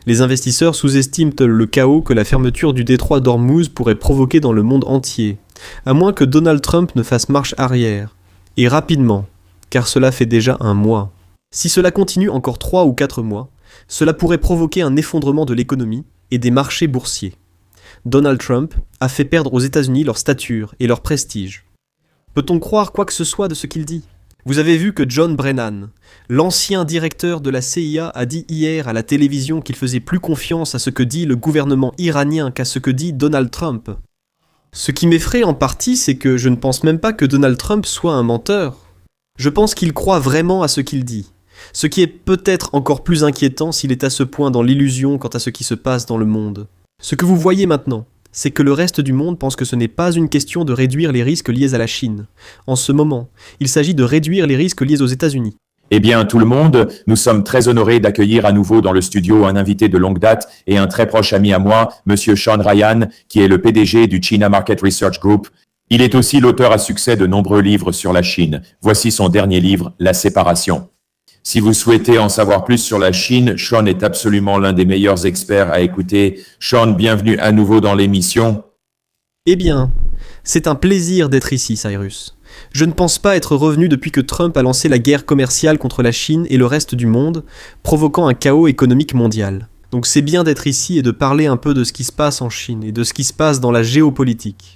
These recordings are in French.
Les investisseurs sous-estiment le chaos que la fermeture du détroit d'Ormuz pourrait provoquer dans le monde entier, à moins que Donald Trump ne fasse marche arrière. Et rapidement, car cela fait déjà un mois. Si cela continue encore 3 ou 4 mois, cela pourrait provoquer un effondrement de l'économie et des marchés boursiers. Donald Trump a fait perdre aux États-Unis leur stature et leur prestige. Peut-on croire quoi que ce soit de ce qu'il dit ? Vous avez vu que John Brennan, l'ancien directeur de la CIA, a dit hier à la télévision qu'il faisait plus confiance à ce que dit le gouvernement iranien qu'à ce que dit Donald Trump. Ce qui m'effraie en partie, c'est que je ne pense même pas que Donald Trump soit un menteur. Je pense qu'il croit vraiment à ce qu'il dit. Ce qui est peut-être encore plus inquiétant s'il est à ce point dans l'illusion quant à ce qui se passe dans le monde. Ce que vous voyez maintenant, c'est que le reste du monde pense que ce n'est pas une question de réduire les risques liés à la Chine. En ce moment, il s'agit de réduire les risques liés aux États-Unis. Eh bien, tout le monde, nous sommes très honorés d'accueillir à nouveau dans le studio un invité de longue date et un très proche ami à moi, Monsieur Sean Ryan, qui est le PDG du China Market Research Group. Il est aussi l'auteur à succès de nombreux livres sur la Chine. Voici son dernier livre, La Séparation. Si vous souhaitez en savoir plus sur la Chine, Sean est absolument l'un des meilleurs experts à écouter. Sean, bienvenue à nouveau dans l'émission. Eh bien, c'est un plaisir d'être ici, Cyrus. Je ne pense pas être revenu depuis que Trump a lancé la guerre commerciale contre la Chine et le reste du monde, provoquant un chaos économique mondial. Donc c'est bien d'être ici et de parler un peu de ce qui se passe en Chine et de ce qui se passe dans la géopolitique.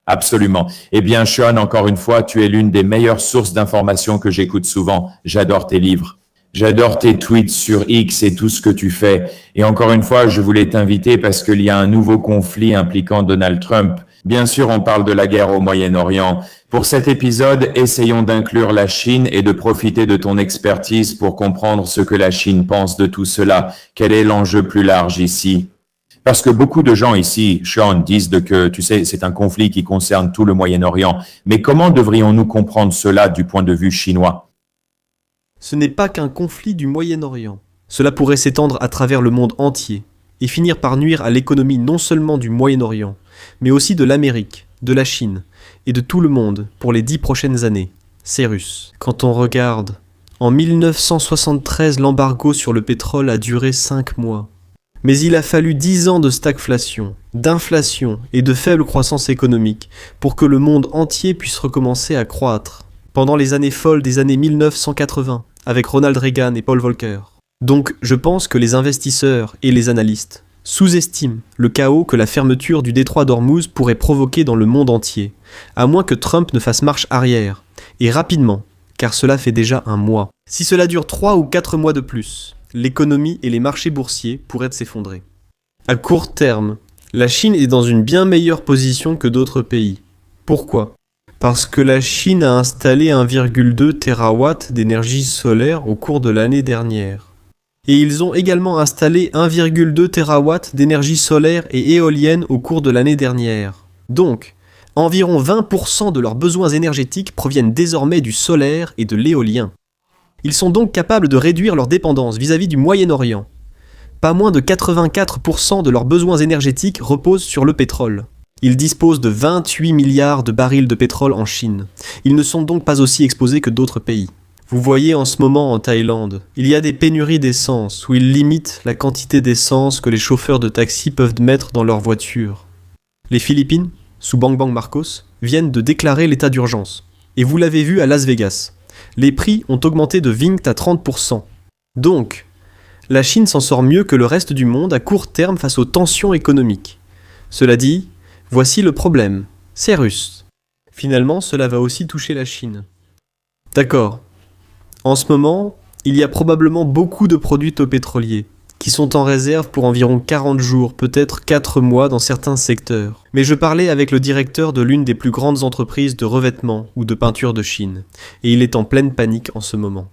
Absolument. Eh bien, Sean, encore une fois, tu es l'une des meilleures sources d'informations que j'écoute souvent. J'adore tes livres. J'adore tes tweets sur X et tout ce que tu fais. Et encore une fois, je voulais t'inviter parce qu'il y a un nouveau conflit impliquant Donald Trump. Bien sûr, on parle de la guerre au Moyen-Orient. Pour cet épisode, essayons d'inclure la Chine et de profiter de ton expertise pour comprendre ce que la Chine pense de tout cela. Quel est l'enjeu plus large ici ? Parce que beaucoup de gens ici, Sean, disent que, tu sais, c'est un conflit qui concerne tout le Moyen-Orient. Mais comment devrions-nous comprendre cela du point de vue chinois ? Ce n'est pas qu'un conflit du Moyen-Orient. Cela pourrait s'étendre à travers le monde entier et finir par nuire à l'économie non seulement du Moyen-Orient, mais aussi de l'Amérique, de la Chine et de tout le monde pour les 10 prochaines années. Cyrus, quand on regarde, en 1973, l'embargo sur le pétrole a duré 5 mois. Mais il a fallu 10 ans de stagflation, d'inflation et de faible croissance économique pour que le monde entier puisse recommencer à croître. Pendant les années folles des années 1980, avec Ronald Reagan et Paul Volcker. Donc je pense que les investisseurs et les analystes sous-estiment le chaos que la fermeture du détroit d'Ormuz pourrait provoquer dans le monde entier, à moins que Trump ne fasse marche arrière, et rapidement, car cela fait déjà un mois. Si cela dure 3 ou 4 mois de plus, l'économie et les marchés boursiers pourraient s'effondrer. À court terme, la Chine est dans une bien meilleure position que d'autres pays. Pourquoi ? Parce que la Chine a installé 1,2 TW d'énergie solaire au cours de l'année dernière. Et ils ont également installé 1,2 TW d'énergie solaire et éolienne au cours de l'année dernière. Donc, environ 20% de leurs besoins énergétiques proviennent désormais du solaire et de l'éolien. Ils sont donc capables de réduire leur dépendance vis-à-vis du Moyen-Orient. Pas moins de 84% de leurs besoins énergétiques reposent sur le pétrole. Ils disposent de 28 milliards de barils de pétrole en Chine. Ils ne sont donc pas aussi exposés que d'autres pays. Vous voyez en ce moment en Thaïlande, il y a des pénuries d'essence où ils limitent la quantité d'essence que les chauffeurs de taxi peuvent mettre dans leur voiture. Les Philippines, sous Bang Bang Marcos, viennent de déclarer l'état d'urgence. Et vous l'avez vu à Las Vegas. Les prix ont augmenté de 20 à 30%. Donc, la Chine s'en sort mieux que le reste du monde à court terme face aux tensions économiques. Cela dit, voici le problème. Cyrus. Finalement, cela va aussi toucher la Chine. D'accord. En ce moment, il y a probablement beaucoup de produits pétroliers qui sont en réserve pour environ 40 jours, peut-être 4 mois dans certains secteurs. Mais je parlais avec le directeur de l'une des plus grandes entreprises de revêtement ou de peinture de Chine, et il est en pleine panique en ce moment.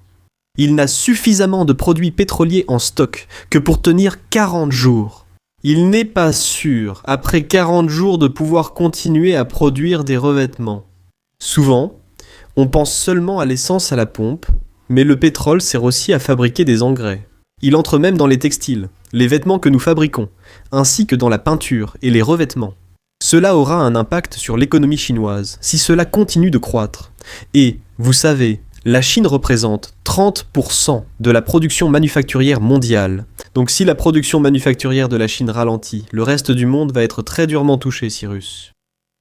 Il n'a suffisamment de produits pétroliers en stock que pour tenir 40 jours. Il n'est pas sûr, après 40 jours, de pouvoir continuer à produire des revêtements. Souvent, on pense seulement à l'essence à la pompe, mais le pétrole sert aussi à fabriquer des engrais. Il entre même dans les textiles, les vêtements que nous fabriquons, ainsi que dans la peinture et les revêtements. Cela aura un impact sur l'économie chinoise, si cela continue de croître. Et, vous savez, La Chine représente 30% de la production manufacturière mondiale. Donc si la production manufacturière de la Chine ralentit, le reste du monde va être très durement touché, Cyrus.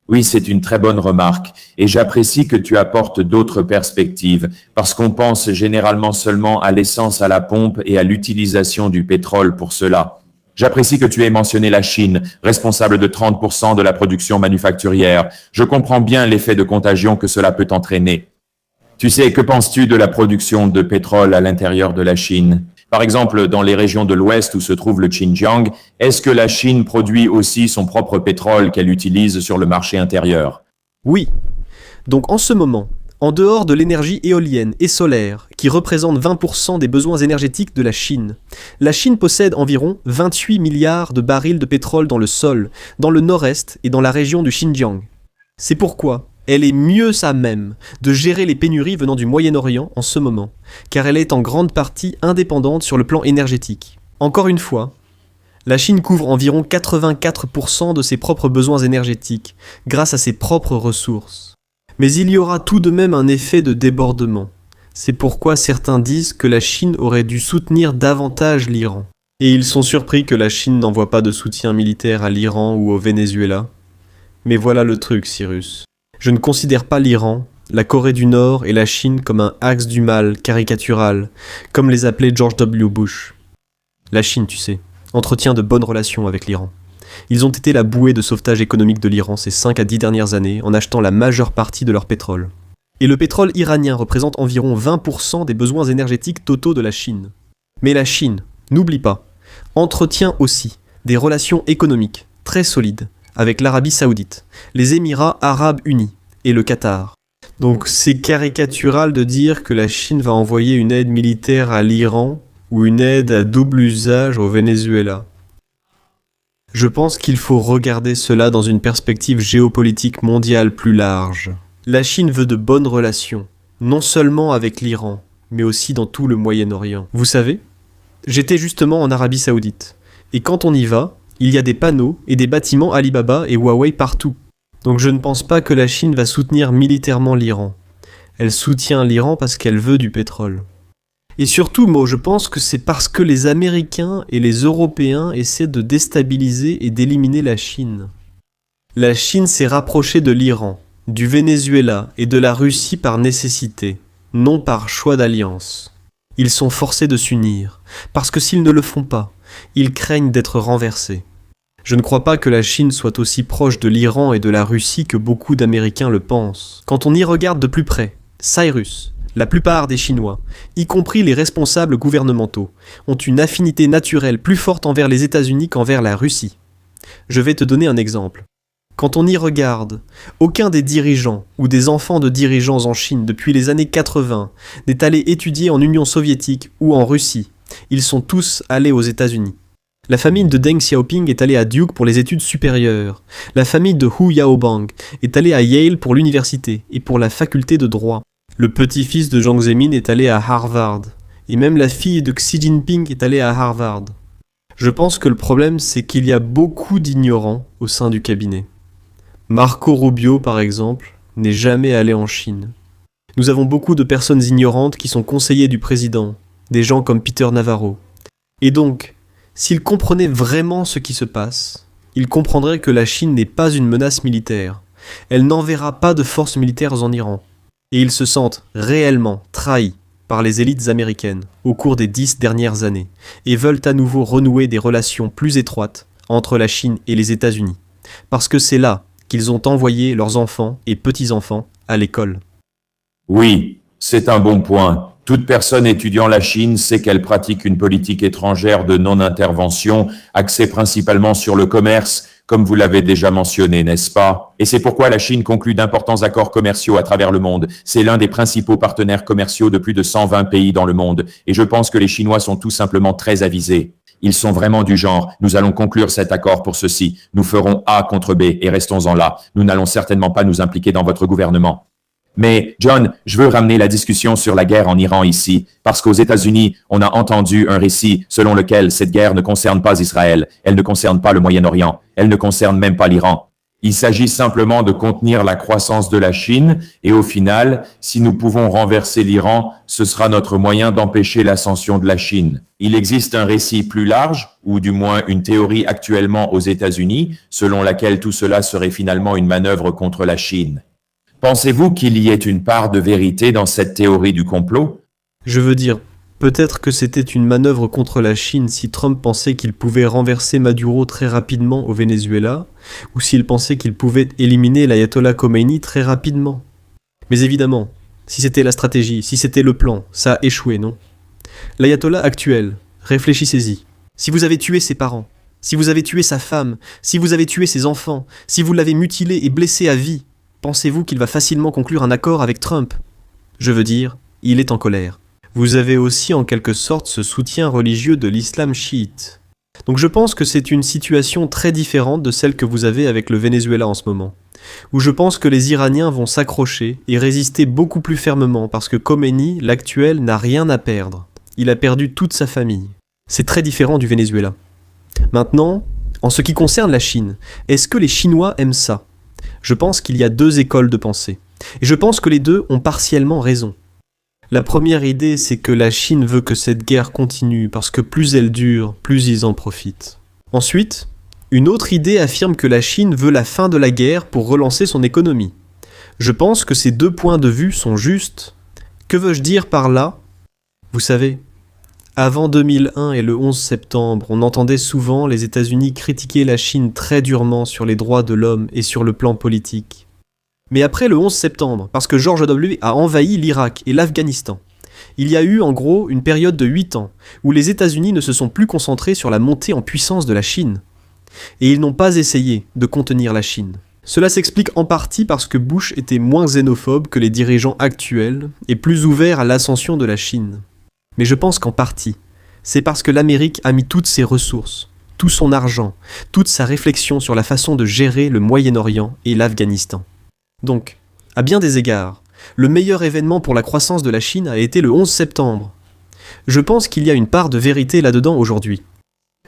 Oui, c'est une très bonne remarque et j'apprécie que tu apportes d'autres perspectives parce qu'on pense généralement seulement à l'essence à la pompe et à l'utilisation du pétrole pour cela. J'apprécie que tu aies mentionné la Chine, responsable de 30% de la production manufacturière. Je comprends bien l'effet de contagion que cela peut entraîner. Tu sais, que penses-tu de la production de pétrole à l'intérieur de la Chine? Par exemple, dans les régions de l'Ouest où se trouve le Xinjiang, est-ce que la Chine produit aussi son propre pétrole qu'elle utilise sur le marché intérieur? Oui. Donc en ce moment, en dehors de l'énergie éolienne et solaire, qui représente 20% des besoins énergétiques de la Chine possède environ 28 milliards de barils de pétrole dans le sol, dans le nord-est et dans la région du Xinjiang. C'est pourquoi elle est mieux à même de gérer les pénuries venant du Moyen-Orient en ce moment, car elle est en grande partie indépendante sur le plan énergétique. Encore une fois, la Chine couvre environ 84% de ses propres besoins énergétiques, grâce à ses propres ressources. Mais il y aura tout de même un effet de débordement. C'est pourquoi certains disent que la Chine aurait dû soutenir davantage l'Iran. Et ils sont surpris que la Chine n'envoie pas de soutien militaire à l'Iran ou au Venezuela. Mais voilà le truc, Cyrus. Je ne considère pas l'Iran, la Corée du Nord et la Chine comme un axe du mal caricatural, comme les appelait George W. Bush. La Chine, tu sais, entretient de bonnes relations avec l'Iran. Ils ont été la bouée de sauvetage économique de l'Iran ces 5 à 10 dernières années en achetant la majeure partie de leur pétrole. Et le pétrole iranien représente environ 20% des besoins énergétiques totaux de la Chine. Mais la Chine, n'oublie pas, entretient aussi des relations économiques très solides avec l'Arabie Saoudite, les Émirats Arabes Unis et le Qatar. Donc c'est caricatural de dire que la Chine va envoyer une aide militaire à l'Iran ou une aide à double usage au Venezuela. Je pense qu'il faut regarder cela dans une perspective géopolitique mondiale plus large. La Chine veut de bonnes relations, non seulement avec l'Iran, mais aussi dans tout le Moyen-Orient. Vous savez, j'étais justement en Arabie Saoudite, et quand on y va, il y a des panneaux et des bâtiments Alibaba et Huawei partout. Donc je ne pense pas que la Chine va soutenir militairement l'Iran. Elle soutient l'Iran parce qu'elle veut du pétrole. Et surtout, moi, je pense que c'est parce que les Américains et les Européens essaient de déstabiliser et d'éliminer la Chine. La Chine s'est rapprochée de l'Iran, du Venezuela et de la Russie par nécessité, non par choix d'alliance. Ils sont forcés de s'unir, parce que s'ils ne le font pas, ils craignent d'être renversés. Je ne crois pas que la Chine soit aussi proche de l'Iran et de la Russie que beaucoup d'Américains le pensent. Quand on y regarde de plus près, Cyrus, la plupart des Chinois, y compris les responsables gouvernementaux, ont une affinité naturelle plus forte envers les États-Unis qu'envers la Russie. Je vais te donner un exemple. Quand on y regarde, aucun des dirigeants ou des enfants de dirigeants en Chine depuis les années 80 n'est allé étudier en Union soviétique ou en Russie. Ils sont tous allés aux États-Unis. La famille de Deng Xiaoping est allée à Duke pour les études supérieures. La famille de Hu Yaobang est allée à Yale pour l'université et pour la faculté de droit. Le petit-fils de Jiang Zemin est allé à Harvard. Et même la fille de Xi Jinping est allée à Harvard. Je pense que le problème, c'est qu'il y a beaucoup d'ignorants au sein du cabinet. Marco Rubio, par exemple, n'est jamais allé en Chine. Nous avons beaucoup de personnes ignorantes qui sont conseillers du président, des gens comme Peter Navarro. Et donc, s'ils comprenaient vraiment ce qui se passe, ils comprendraient que la Chine n'est pas une menace militaire. Elle n'enverra pas de forces militaires en Iran. Et ils se sentent réellement trahis par les élites américaines au cours des 10 dernières années et veulent à nouveau renouer des relations plus étroites entre la Chine et les États-Unis. Parce que c'est là qu'ils ont envoyé leurs enfants et petits-enfants à l'école. Oui, c'est un bon point. Toute personne étudiant la Chine sait qu'elle pratique une politique étrangère de non-intervention, axée principalement sur le commerce, comme vous l'avez déjà mentionné, n'est-ce pas? Et c'est pourquoi la Chine conclut d'importants accords commerciaux à travers le monde. C'est l'un des principaux partenaires commerciaux de plus de 120 pays dans le monde. Et je pense que les Chinois sont tout simplement très avisés. Ils sont vraiment du genre, nous allons conclure cet accord pour ceci. Nous ferons A contre B et restons-en là. Nous n'allons certainement pas nous impliquer dans votre gouvernement. Mais, John, je veux ramener la discussion sur la guerre en Iran ici, parce qu'aux États-Unis, on a entendu un récit selon lequel cette guerre ne concerne pas Israël, elle ne concerne pas le Moyen-Orient, elle ne concerne même pas l'Iran. Il s'agit simplement de contenir la croissance de la Chine et au final, si nous pouvons renverser l'Iran, ce sera notre moyen d'empêcher l'ascension de la Chine. Il existe un récit plus large, ou du moins une théorie actuellement aux États-Unis, selon laquelle tout cela serait finalement une manœuvre contre la Chine. Pensez-vous qu'il y ait une part de vérité dans cette théorie du complot? Je veux dire, peut-être que c'était une manœuvre contre la Chine si Trump pensait qu'il pouvait renverser Maduro très rapidement au Venezuela, ou s'il pensait qu'il pouvait éliminer l'ayatollah Khomeini très rapidement. Mais évidemment, si c'était la stratégie, si c'était le plan, ça a échoué, non? L'ayatollah actuel, réfléchissez-y. Si vous avez tué ses parents, si vous avez tué sa femme, si vous avez tué ses enfants, si vous l'avez mutilé et blessé à vie, pensez-vous qu'il va facilement conclure un accord avec Trump? Je veux dire, il est en colère. Vous avez aussi en quelque sorte ce soutien religieux de l'islam chiite. Donc je pense que c'est une situation très différente de celle que vous avez avec le Venezuela en ce moment, où je pense que les Iraniens vont s'accrocher et résister beaucoup plus fermement parce que Khomeini, l'actuel, n'a rien à perdre. Il a perdu toute sa famille. C'est très différent du Venezuela. Maintenant, en ce qui concerne la Chine, est-ce que les Chinois aiment ça? Je pense qu'il y a deux écoles de pensée. Et je pense que les deux ont partiellement raison. La première idée, c'est que la Chine veut que cette guerre continue parce que plus elle dure, plus ils en profitent. Ensuite, une autre idée affirme que la Chine veut la fin de la guerre pour relancer son économie. Je pense que ces deux points de vue sont justes. Que veux-je dire par là? Vous savez, avant 2001 et le 11 septembre, on entendait souvent les États-Unis critiquer la Chine très durement sur les droits de l'homme et sur le plan politique. Mais après le 11 septembre, parce que George W. a envahi l'Irak et l'Afghanistan, il y a eu en gros une période de 8 ans où les États-Unis ne se sont plus concentrés sur la montée en puissance de la Chine. Et ils n'ont pas essayé de contenir la Chine. Cela s'explique en partie parce que Bush était moins xénophobe que les dirigeants actuels et plus ouvert à l'ascension de la Chine. Mais je pense qu'en partie, c'est parce que l'Amérique a mis toutes ses ressources, tout son argent, toute sa réflexion sur la façon de gérer le Moyen-Orient et l'Afghanistan. Donc, à bien des égards, le meilleur événement pour la croissance de la Chine a été le 11 septembre. Je pense qu'il y a une part de vérité là-dedans aujourd'hui.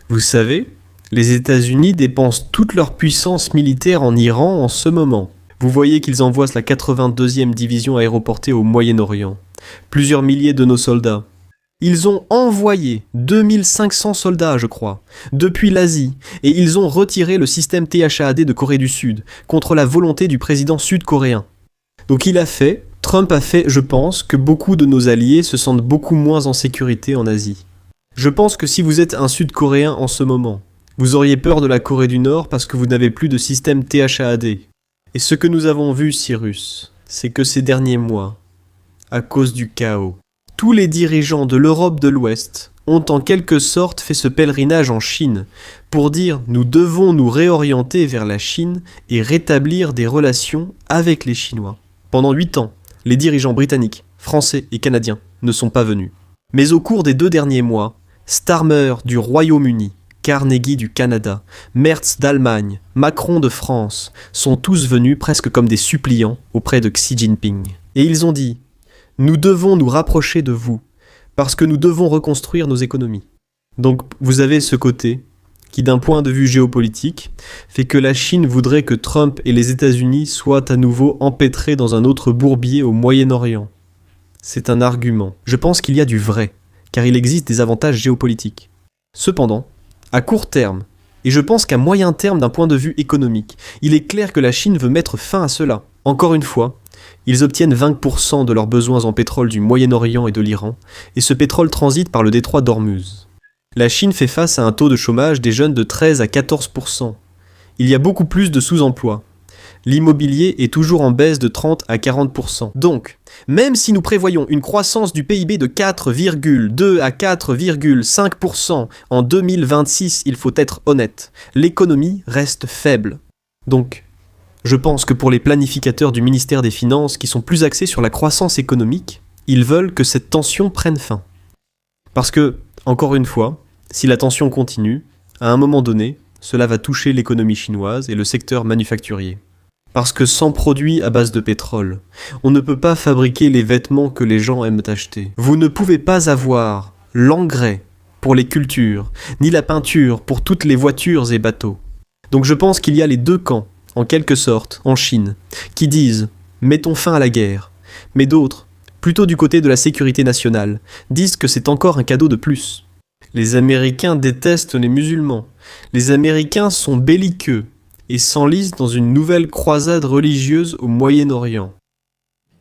Vous savez, les États-Unis dépensent toute leur puissance militaire en Iran en ce moment. Vous voyez qu'ils envoient la 82e division aéroportée au Moyen-Orient. Plusieurs milliers de nos soldats. Ils ont envoyé 2500 soldats, je crois, depuis l'Asie, et ils ont retiré le système THAAD de Corée du Sud, contre la volonté du président sud-coréen. Donc Trump a fait, je pense, que beaucoup de nos alliés se sentent beaucoup moins en sécurité en Asie. Je pense que si vous êtes un Sud-Coréen en ce moment, vous auriez peur de la Corée du Nord parce que vous n'avez plus de système THAAD. Et ce que nous avons vu, Cyrus, c'est que ces derniers mois, à cause du chaos, tous les dirigeants de l'Europe de l'Ouest ont en quelque sorte fait ce pèlerinage en Chine pour dire nous devons nous réorienter vers la Chine et rétablir des relations avec les Chinois. Pendant 8 ans, les dirigeants britanniques, français et canadiens ne sont pas venus. Mais au cours des 2 derniers mois, Starmer du Royaume-Uni, Carnegie du Canada, Merz d'Allemagne, Macron de France sont tous venus presque comme des suppliants auprès de Xi Jinping. Et ils ont dit « Nous devons nous rapprocher de vous, parce que nous devons reconstruire nos économies. » Donc vous avez ce côté qui, d'un point de vue géopolitique, fait que la Chine voudrait que Trump et les États-Unis soient à nouveau empêtrés dans un autre bourbier au Moyen-Orient. C'est un argument. Je pense qu'il y a du vrai, car il existe des avantages géopolitiques. Cependant, à court terme, et je pense qu'à moyen terme d'un point de vue économique, il est clair que la Chine veut mettre fin à cela. Encore une fois, ils obtiennent 20% de leurs besoins en pétrole du Moyen-Orient et de l'Iran, et ce pétrole transite par le détroit d'Ormuz. La Chine fait face à un taux de chômage des jeunes de 13 à 14%. Il y a beaucoup plus de sous-emploi. L'immobilier est toujours en baisse de 30 à 40%. Donc, même si nous prévoyons une croissance du PIB de 4,2 à 4,5% en 2026, il faut être honnête, l'économie reste faible. Donc, je pense que pour les planificateurs du ministère des Finances qui sont plus axés sur la croissance économique, ils veulent que cette tension prenne fin. Parce que, encore une fois, si la tension continue, à un moment donné, cela va toucher l'économie chinoise et le secteur manufacturier. Parce que sans produits à base de pétrole, on ne peut pas fabriquer les vêtements que les gens aiment acheter. Vous ne pouvez pas avoir l'engrais pour les cultures, ni la peinture pour toutes les voitures et bateaux. Donc je pense qu'il y a les deux camps en quelque sorte, en Chine, qui disent « mettons fin à la guerre », mais d'autres, plutôt du côté de la sécurité nationale, disent que c'est encore un cadeau de plus. Les Américains détestent les musulmans, les Américains sont belliqueux et s'enlisent dans une nouvelle croisade religieuse au Moyen-Orient.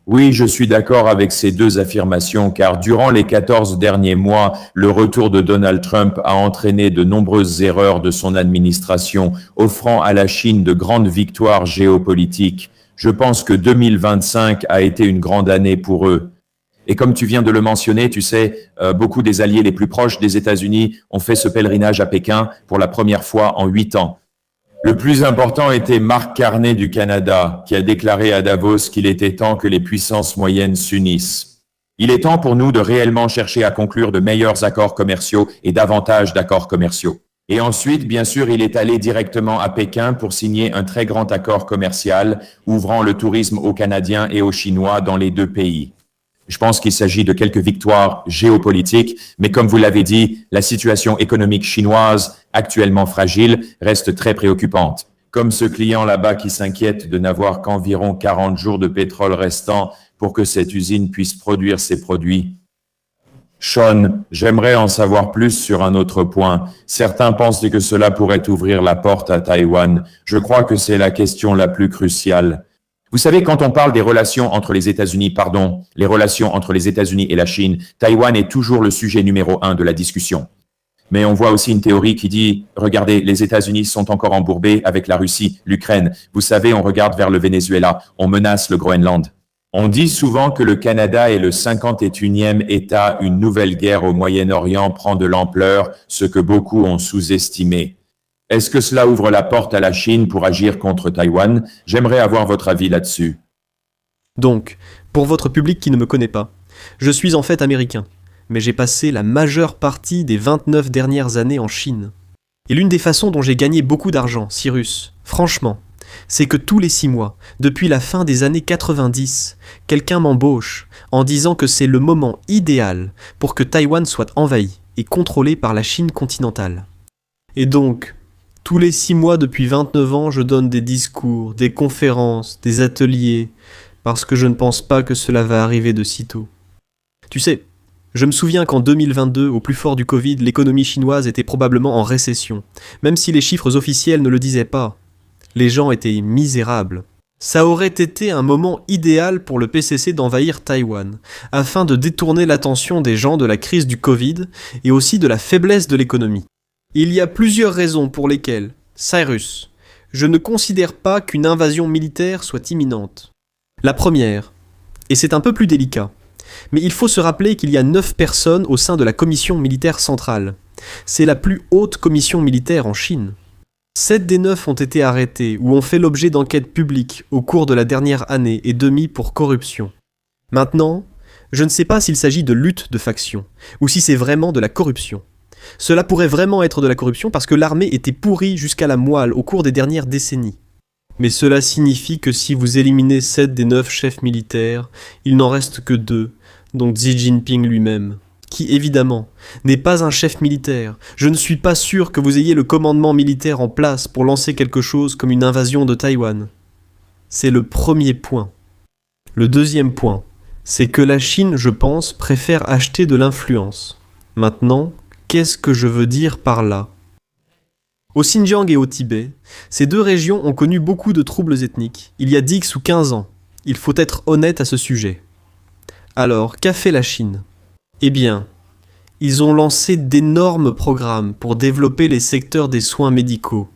Oui, je suis d'accord avec ces deux affirmations, car durant les 14 derniers mois, le retour de Donald Trump a entraîné de nombreuses erreurs de son administration, offrant à la Chine de grandes victoires géopolitiques. Je pense que 2025 a été une grande année pour eux. Et comme tu viens de le mentionner, tu sais, beaucoup des alliés les plus proches des États-Unis ont fait ce pèlerinage à Pékin pour la première fois en 8 ans. Le plus important était Mark Carney du Canada, qui a déclaré à Davos qu'il était temps que les puissances moyennes s'unissent. Il est temps pour nous de réellement chercher à conclure de meilleurs accords commerciaux et davantage d'accords commerciaux. Et ensuite, bien sûr, il est allé directement à Pékin pour signer un très grand accord commercial ouvrant le tourisme aux Canadiens et aux Chinois dans les deux pays. Je pense qu'il s'agit de quelques victoires géopolitiques, mais comme vous l'avez dit, la situation économique chinoise, actuellement fragile, reste très préoccupante. Comme ce client là-bas qui s'inquiète de n'avoir qu'environ 40 jours de pétrole restant pour que cette usine puisse produire ses produits. Sean, j'aimerais en savoir plus sur un autre point. Certains pensent que cela pourrait ouvrir la porte à Taïwan. Je crois que c'est la question la plus cruciale. Vous savez, quand on parle des relations entre les États-Unis, les relations entre les États-Unis et la Chine, Taïwan est toujours le sujet numéro 1 de la discussion. Mais on voit aussi une théorie qui dit, regardez, les États-Unis sont encore embourbés avec la Russie, l'Ukraine. Vous savez, on regarde vers le Venezuela, on menace le Groenland. On dit souvent que le Canada est le 51e État, une nouvelle guerre au Moyen-Orient prend de l'ampleur, ce que beaucoup ont sous-estimé. Est-ce que cela ouvre la porte à la Chine pour agir contre Taïwan? J'aimerais avoir votre avis là-dessus. Donc, pour votre public qui ne me connaît pas, je suis en fait américain, mais j'ai passé la majeure partie des 29 dernières années en Chine. Et l'une des façons dont j'ai gagné beaucoup d'argent, Cyrus, franchement, c'est que tous les 6 mois, depuis la fin des années 90, quelqu'un m'embauche en disant que c'est le moment idéal pour que Taïwan soit envahi et contrôlé par la Chine continentale. Et donc, tous les 6 mois depuis 29 ans, je donne des discours, des conférences, des ateliers, parce que je ne pense pas que cela va arriver de sitôt. Tu sais, je me souviens qu'en 2022, au plus fort du Covid, l'économie chinoise était probablement en récession, même si les chiffres officiels ne le disaient pas. Les gens étaient misérables. Ça aurait été un moment idéal pour le PCC d'envahir Taïwan, afin de détourner l'attention des gens de la crise du Covid et aussi de la faiblesse de l'économie. Il y a plusieurs raisons pour lesquelles, Cyrus, je ne considère pas qu'une invasion militaire soit imminente. La première, et c'est un peu plus délicat, mais il faut se rappeler qu'il y a 9 personnes au sein de la commission militaire centrale. C'est la plus haute commission militaire en Chine. 7 des 9 ont été arrêtés ou ont fait l'objet d'enquêtes publiques au cours de la dernière année et demie pour corruption. Maintenant, je ne sais pas s'il s'agit de lutte de faction ou si c'est vraiment de la corruption. Cela pourrait vraiment être de la corruption parce que l'armée était pourrie jusqu'à la moelle au cours des dernières décennies. Mais cela signifie que si vous éliminez 7 des 9 chefs militaires, il n'en reste que 2, donc Xi Jinping lui-même, qui évidemment n'est pas un chef militaire. Je ne suis pas sûr que vous ayez le commandement militaire en place pour lancer quelque chose comme une invasion de Taïwan. C'est le premier point. Le deuxième point, c'est que la Chine, je pense, préfère acheter de l'influence. Maintenant, qu'est-ce que je veux dire par là ? Au Xinjiang et au Tibet, ces 2 régions ont connu beaucoup de troubles ethniques, il y a 10 ou 15 ans. Il faut être honnête à ce sujet. Alors, qu'a fait la Chine ? Eh bien, ils ont lancé d'énormes programmes pour développer les secteurs des soins médicaux,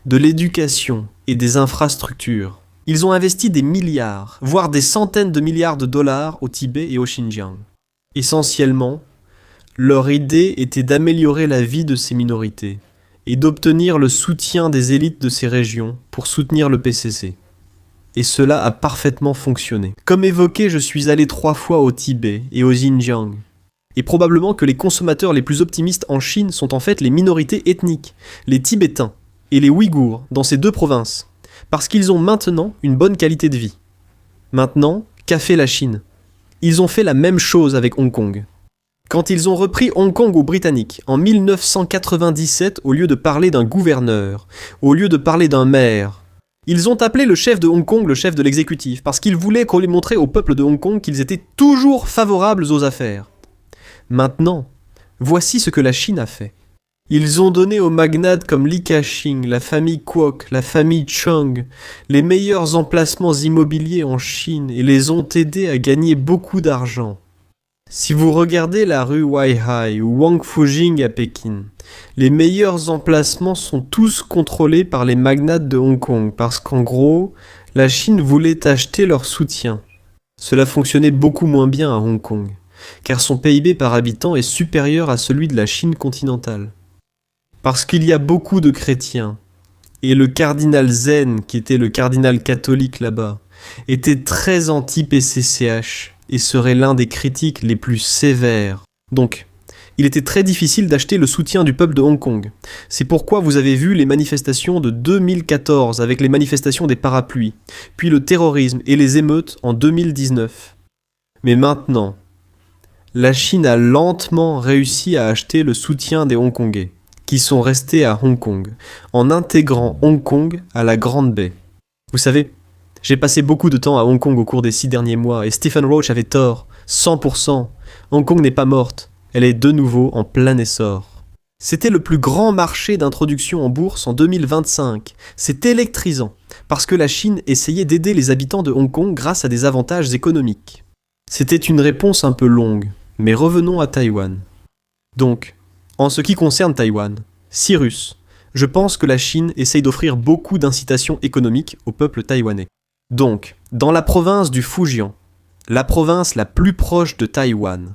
de l'éducation et des infrastructures. Ils ont investi des milliards, voire des centaines de milliards de dollars au Tibet et au Xinjiang. Essentiellement, leur idée était d'améliorer la vie de ces minorités et d'obtenir le soutien des élites de ces régions pour soutenir le PCC. Et cela a parfaitement fonctionné. Comme évoqué, je suis allé 3 fois au Tibet et au Xinjiang. Et probablement que les consommateurs les plus optimistes en Chine sont en fait les minorités ethniques, les Tibétains et les Ouïghours dans ces 2 provinces, parce qu'ils ont maintenant une bonne qualité de vie. Maintenant, qu'a fait la Chine ? Ils ont fait la même chose avec Hong Kong. Quand ils ont repris Hong Kong aux Britanniques en 1997, au lieu de parler d'un gouverneur, au lieu de parler d'un maire, Ils ont appelé le chef de Hong Kong le chef de l'exécutif, parce qu'ils voulaient qu'on lui montrait au peuple de Hong Kong qu'ils étaient toujours favorables aux affaires. Maintenant, voici ce que la Chine a fait. Ils ont donné aux magnates comme Li Ka-shing, la famille Kwok, la famille Chang, les meilleurs emplacements immobiliers en Chine et les ont aidés à gagner beaucoup d'argent. Si vous regardez la rue Weihai ou Wang Fujing à Pékin, les meilleurs emplacements sont tous contrôlés par les magnates de Hong Kong parce qu'en gros, la Chine voulait acheter leur soutien. Cela fonctionnait beaucoup moins bien à Hong Kong, car son PIB par habitant est supérieur à celui de la Chine continentale. Parce qu'il y a beaucoup de chrétiens, et le cardinal Zen, qui était le cardinal catholique là-bas, était très anti-PCCH et serait l'un des critiques les plus sévères. Donc, il était très difficile d'acheter le soutien du peuple de Hong Kong. C'est pourquoi vous avez vu les manifestations de 2014 avec les manifestations des parapluies, puis le terrorisme et les émeutes en 2019. Mais maintenant, la Chine a lentement réussi à acheter le soutien des Hongkongais, qui sont restés à Hong Kong, en intégrant Hong Kong à la Grande Baie. Vous savez, j'ai passé beaucoup de temps à Hong Kong au cours des 6 derniers mois, et Stephen Roach avait tort, 100%. Hong Kong n'est pas morte, elle est de nouveau en plein essor. C'était le plus grand marché d'introduction en bourse en 2025. C'est électrisant, parce que la Chine essayait d'aider les habitants de Hong Kong grâce à des avantages économiques. C'était une réponse un peu longue, mais revenons à Taïwan. Donc, en ce qui concerne Taïwan, Cyrus, je pense que la Chine essaye d'offrir beaucoup d'incitations économiques au peuple taïwanais. Donc, dans la province du Fujian, la province la plus proche de Taïwan,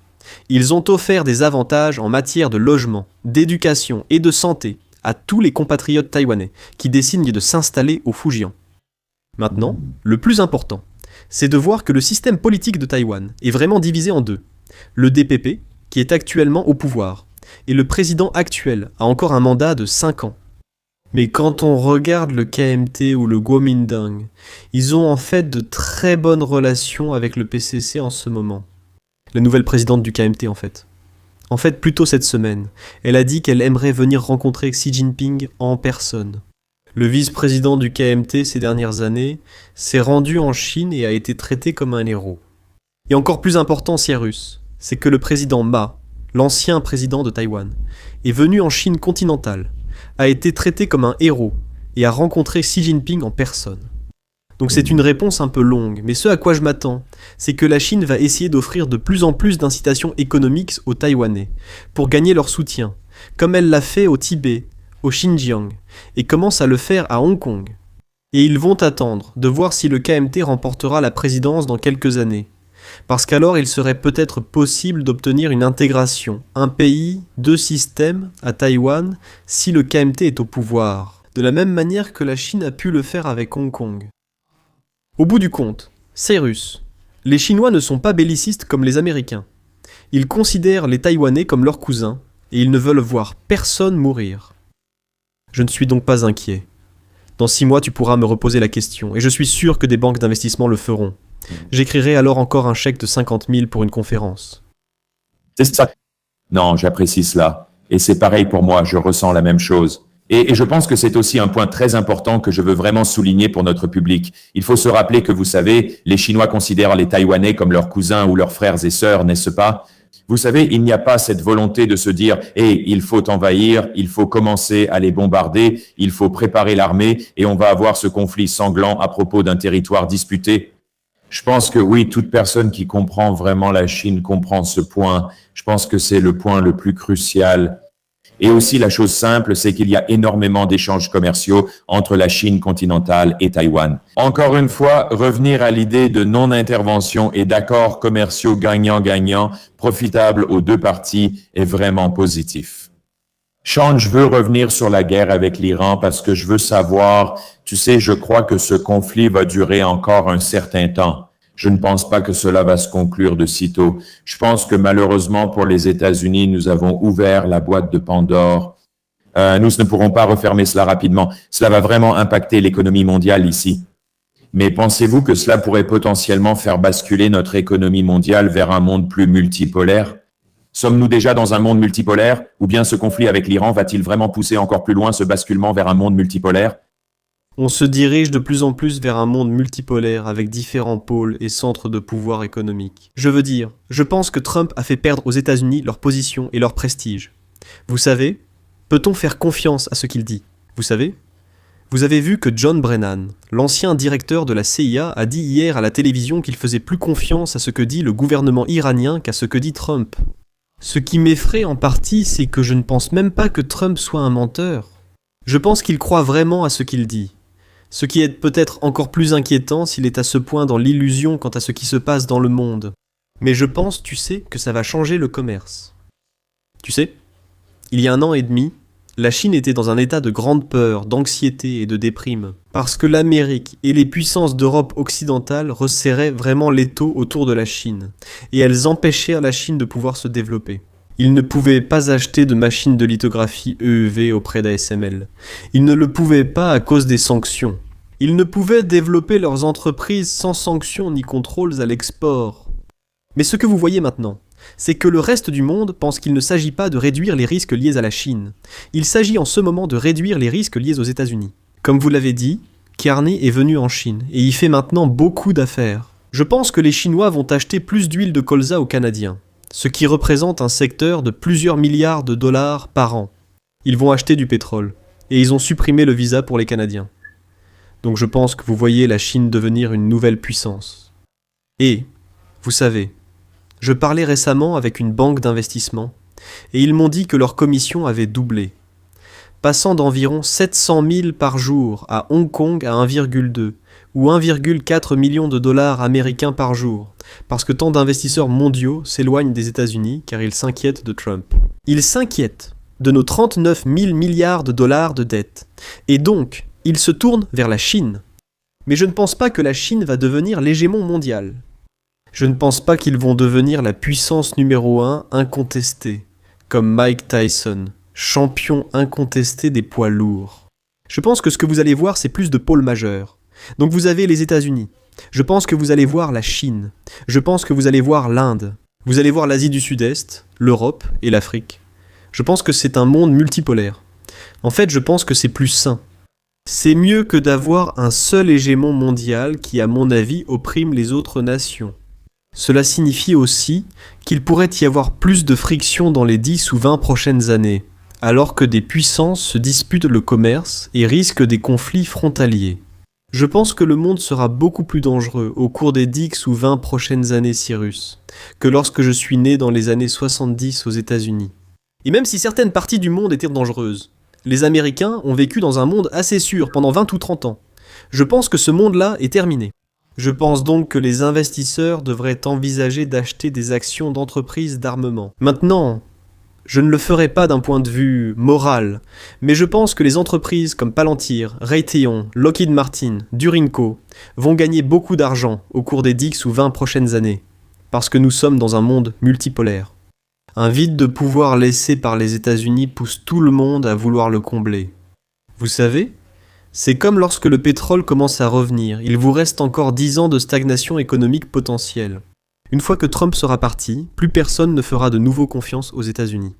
ils ont offert des avantages en matière de logement, d'éducation et de santé à tous les compatriotes taïwanais qui décident de s'installer au Fujian. Maintenant, le plus important, c'est de voir que le système politique de Taïwan est vraiment divisé en deux. Le DPP, qui est actuellement au pouvoir, et le président actuel a encore un mandat de 5 ans. Mais quand on regarde le KMT ou le Kuomintang, ils ont en fait de très bonnes relations avec le PCC en ce moment. La nouvelle présidente du KMT en fait. En fait, plus tôt cette semaine, elle a dit qu'elle aimerait venir rencontrer Xi Jinping en personne. Le vice-président du KMT ces dernières années s'est rendu en Chine et a été traité comme un héros. Et encore plus important, Cyrus, c'est que le président Ma, l'ancien président de Taïwan, est venu en Chine continentale, a été traité comme un héros et a rencontré Xi Jinping en personne. Donc c'est une réponse un peu longue, mais ce à quoi je m'attends, c'est que la Chine va essayer d'offrir de plus en plus d'incitations économiques aux Taïwanais pour gagner leur soutien, comme elle l'a fait au Tibet, au Xinjiang, et commence à le faire à Hong Kong. Et ils vont attendre de voir si le KMT remportera la présidence dans quelques années. Parce qu'alors il serait peut-être possible d'obtenir une intégration, un pays, 2 systèmes, à Taïwan, si le KMT est au pouvoir, de la même manière que la Chine a pu le faire avec Hong Kong. Au bout du compte, Cyrus, les Chinois ne sont pas bellicistes comme les Américains. Ils considèrent les Taïwanais comme leurs cousins, et ils ne veulent voir personne mourir. Je ne suis donc pas inquiet. Dans 6 mois, tu pourras me reposer la question, et je suis sûr que des banques d'investissement le feront. J'écrirai alors encore un chèque de 50 000 pour une conférence. C'est ça. Non, j'apprécie cela. Et c'est pareil pour moi, je ressens la même chose. Et je pense que c'est aussi un point très important que je veux vraiment souligner pour notre public. Il faut se rappeler que, vous savez, les Chinois considèrent les Taïwanais comme leurs cousins ou leurs frères et sœurs, n'est-ce pas? Vous savez, il n'y a pas cette volonté de se dire « Hey, il faut envahir, il faut commencer à les bombarder, il faut préparer l'armée et on va avoir ce conflit sanglant à propos d'un territoire disputé. » Je pense que oui, toute personne qui comprend vraiment la Chine comprend ce point. Je pense que c'est le point le plus crucial. Et aussi, la chose simple, c'est qu'il y a énormément d'échanges commerciaux entre la Chine continentale et Taïwan. Encore une fois, revenir à l'idée de non-intervention et d'accords commerciaux gagnant-gagnant, profitables aux deux parties, est vraiment positif. Sean, je veux revenir sur la guerre avec l'Iran parce que je veux savoir, tu sais, je crois que ce conflit va durer encore un certain temps. Je ne pense pas que cela va se conclure de sitôt. Je pense que malheureusement pour les États-Unis, nous avons ouvert la boîte de Pandore. Nous ne pourrons pas refermer cela rapidement. Cela va vraiment impacter l'économie mondiale ici. Mais pensez-vous que cela pourrait potentiellement faire basculer notre économie mondiale vers un monde plus multipolaire? Sommes-nous déjà dans un monde multipolaire? Ou bien ce conflit avec l'Iran va-t-il vraiment pousser encore plus loin ce basculement vers un monde multipolaire? On se dirige de plus en plus vers un monde multipolaire avec différents pôles et centres de pouvoir économique. Je veux dire, je pense que Trump a fait perdre aux États-Unis leur position et leur prestige. Vous savez, peut-on faire confiance à ce qu'il dit? Vous savez? Vous avez vu que John Brennan, l'ancien directeur de la CIA, a dit hier à la télévision qu'il faisait plus confiance à ce que dit le gouvernement iranien qu'à ce que dit Trump. Ce qui m'effraie en partie, c'est que je ne pense même pas que Trump soit un menteur. Je pense qu'il croit vraiment à ce qu'il dit. Ce qui est peut-être encore plus inquiétant s'il est à ce point dans l'illusion quant à ce qui se passe dans le monde. Mais je pense, tu sais, que ça va changer le commerce. Tu sais, il y a 1 an et demi, la Chine était dans un état de grande peur, d'anxiété et de déprime, parce que l'Amérique et les puissances d'Europe occidentale resserraient vraiment l'étau autour de la Chine, et elles empêchèrent la Chine de pouvoir se développer. Ils ne pouvaient pas acheter de machines de lithographie EUV auprès d'ASML. Ils ne le pouvaient pas à cause des sanctions. Ils ne pouvaient développer leurs entreprises sans sanctions ni contrôles à l'export. Mais ce que vous voyez maintenant, c'est que le reste du monde pense qu'il ne s'agit pas de réduire les risques liés à la Chine. Il s'agit en ce moment de réduire les risques liés aux États-Unis. Comme vous l'avez dit, Kearney est venu en Chine et y fait maintenant beaucoup d'affaires. Je pense que les Chinois vont acheter plus d'huile de colza aux Canadiens, ce qui représente un secteur de plusieurs milliards de dollars par an. Ils vont acheter du pétrole et ils ont supprimé le visa pour les Canadiens. Donc je pense que vous voyez la Chine devenir une nouvelle puissance. Et, vous savez, je parlais récemment avec une banque d'investissement et ils m'ont dit que leur commission avait doublé, passant d'environ 700 000 par jour à Hong Kong à 1,2 ou 1,4 million de dollars américains par jour, parce que tant d'investisseurs mondiaux s'éloignent des États-Unis car ils s'inquiètent de Trump. Ils s'inquiètent de nos 39 000 milliards de dollars de dette, et donc ils se tournent vers la Chine. Mais je ne pense pas que la Chine va devenir l'hégémon mondial. Je ne pense pas qu'ils vont devenir la puissance numéro 1 incontestée, comme Mike Tyson, champion incontesté des poids lourds. Je pense que ce que vous allez voir, c'est plus de pôles majeurs. Donc vous avez les États-Unis. Je pense que vous allez voir la Chine. Je pense que vous allez voir l'Inde. Vous allez voir l'Asie du Sud-Est, l'Europe et l'Afrique. Je pense que c'est un monde multipolaire. En fait, je pense que c'est plus sain. C'est mieux que d'avoir un seul hégémon mondial qui, à mon avis, opprime les autres nations. Cela signifie aussi qu'il pourrait y avoir plus de friction dans les 10 ou 20 prochaines années, alors que des puissances se disputent le commerce et risquent des conflits frontaliers. Je pense que le monde sera beaucoup plus dangereux au cours des 10 ou 20 prochaines années, Cyrus, que lorsque je suis né dans les années 70 aux États-Unis. Et même si certaines parties du monde étaient dangereuses, les Américains ont vécu dans un monde assez sûr pendant 20 ou 30 ans. Je pense que ce monde-là est terminé. Je pense donc que les investisseurs devraient envisager d'acheter des actions d'entreprises d'armement. Maintenant, je ne le ferai pas d'un point de vue moral, mais je pense que les entreprises comme Palantir, Raytheon, Lockheed Martin, Durinco vont gagner beaucoup d'argent au cours des 10 ou 20 prochaines années, parce que nous sommes dans un monde multipolaire. Un vide de pouvoir laissé par les États-Unis pousse tout le monde à vouloir le combler. Vous savez ? C'est comme lorsque le pétrole commence à revenir, il vous reste encore 10 ans de stagnation économique potentielle. Une fois que Trump sera parti, plus personne ne fera de nouveau confiance aux États-Unis.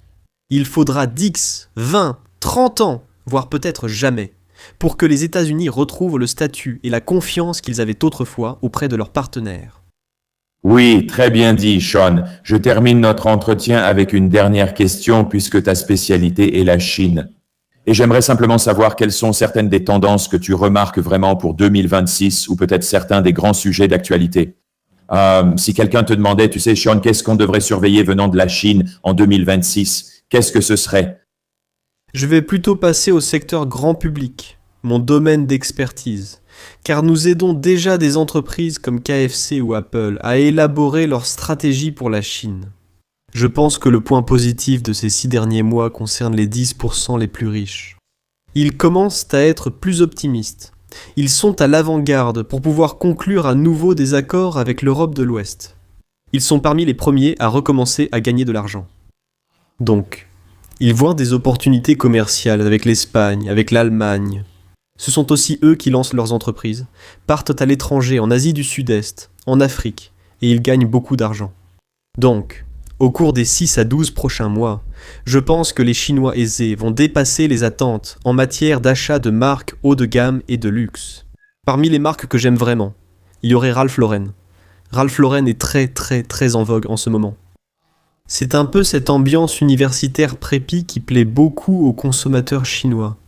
Il faudra 10, 20, 30 ans, voire peut-être jamais, pour que les États-Unis retrouvent le statut et la confiance qu'ils avaient autrefois auprès de leurs partenaires. Oui, très bien dit, Sean. Je termine notre entretien avec une dernière question puisque ta spécialité est la Chine. Et j'aimerais simplement savoir quelles sont certaines des tendances que tu remarques vraiment pour 2026 ou peut-être certains des grands sujets d'actualité. Si quelqu'un te demandait, tu sais, Sean, qu'est-ce qu'on devrait surveiller venant de la Chine en 2026? Qu'est-ce que ce serait? Je vais plutôt passer au secteur grand public, mon domaine d'expertise, car nous aidons déjà des entreprises comme KFC ou Apple à élaborer leur stratégie pour la Chine. Je pense que le point positif de ces 6 derniers mois concerne les 10% les plus riches. Ils commencent à être plus optimistes. Ils sont à l'avant-garde pour pouvoir conclure à nouveau des accords avec l'Europe de l'Ouest. Ils sont parmi les premiers à recommencer à gagner de l'argent. Donc, ils voient des opportunités commerciales avec l'Espagne, avec l'Allemagne. Ce sont aussi eux qui lancent leurs entreprises, partent à l'étranger, en Asie du Sud-Est, en Afrique, et ils gagnent beaucoup d'argent. Donc, Au cours des 6 à 12 prochains mois, je pense que les Chinois aisés vont dépasser les attentes en matière d'achat de marques haut de gamme et de luxe. Parmi les marques que j'aime vraiment, il y aurait Ralph Lauren. Ralph Lauren est très en vogue en ce moment. C'est un peu cette ambiance universitaire préppy qui plaît beaucoup aux consommateurs chinois.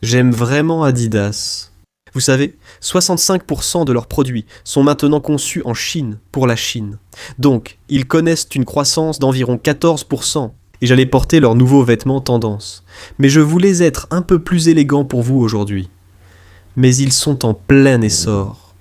J'aime vraiment Adidas. Vous savez, 65% de leurs produits sont maintenant conçus en Chine, pour la Chine. Donc, ils connaissent une croissance d'environ 14%, et j'allais porter leurs nouveaux vêtements tendance. Mais je voulais être un peu plus élégant pour vous aujourd'hui. Mais ils sont en plein essor.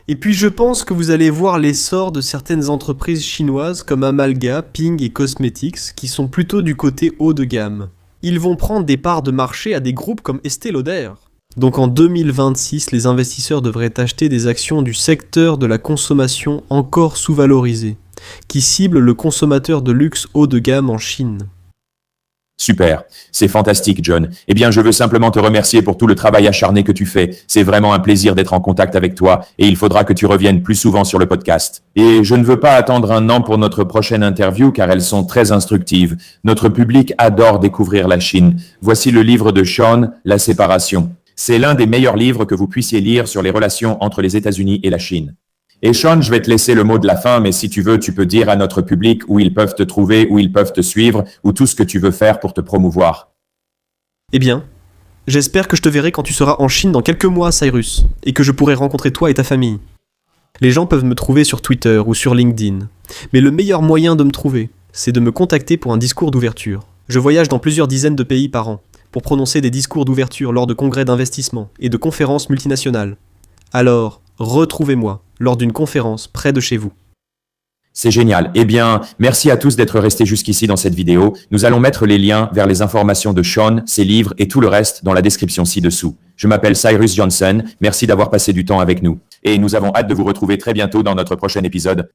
Et puis je pense que vous allez voir l'essor de certaines entreprises chinoises comme Amalga, Ping et Cosmetics qui sont plutôt du côté haut de gamme. Ils vont prendre des parts de marché à des groupes comme Estée Lauder. Donc en 2026, les investisseurs devraient acheter des actions du secteur de la consommation encore sous-valorisé, qui cible le consommateur de luxe haut de gamme en Chine. Super, c'est fantastique, John. Eh bien, je veux simplement te remercier pour tout le travail acharné que tu fais. C'est vraiment un plaisir d'être en contact avec toi et il faudra que tu reviennes plus souvent sur le podcast. Et je ne veux pas attendre un an pour notre prochaine interview car elles sont très instructives. Notre public adore découvrir la Chine. Voici le livre de Sean, La séparation. C'est l'un des meilleurs livres que vous puissiez lire sur les relations entre les États-Unis et la Chine. Et Sean, je vais te laisser le mot de la fin, mais si tu veux, tu peux dire à notre public où ils peuvent te trouver, où ils peuvent te suivre, ou tout ce que tu veux faire pour te promouvoir. Eh bien, j'espère que je te verrai quand tu seras en Chine dans quelques mois, Cyrus, et que je pourrai rencontrer toi et ta famille. Les gens peuvent me trouver sur Twitter ou sur LinkedIn, mais le meilleur moyen de me trouver, c'est de me contacter pour un discours d'ouverture. Je voyage dans plusieurs dizaines de pays par an, pour prononcer des discours d'ouverture lors de congrès d'investissement et de conférences multinationales. Alors, retrouvez-moi lors d'une conférence près de chez vous. C'est génial. Eh bien, merci à tous d'être restés jusqu'ici dans cette vidéo. Nous allons mettre les liens vers les informations de Sean, ses livres et tout le reste dans la description ci-dessous. Je m'appelle Cyrus Johnson. Merci d'avoir passé du temps avec nous. Et nous avons hâte de vous retrouver très bientôt dans notre prochain épisode.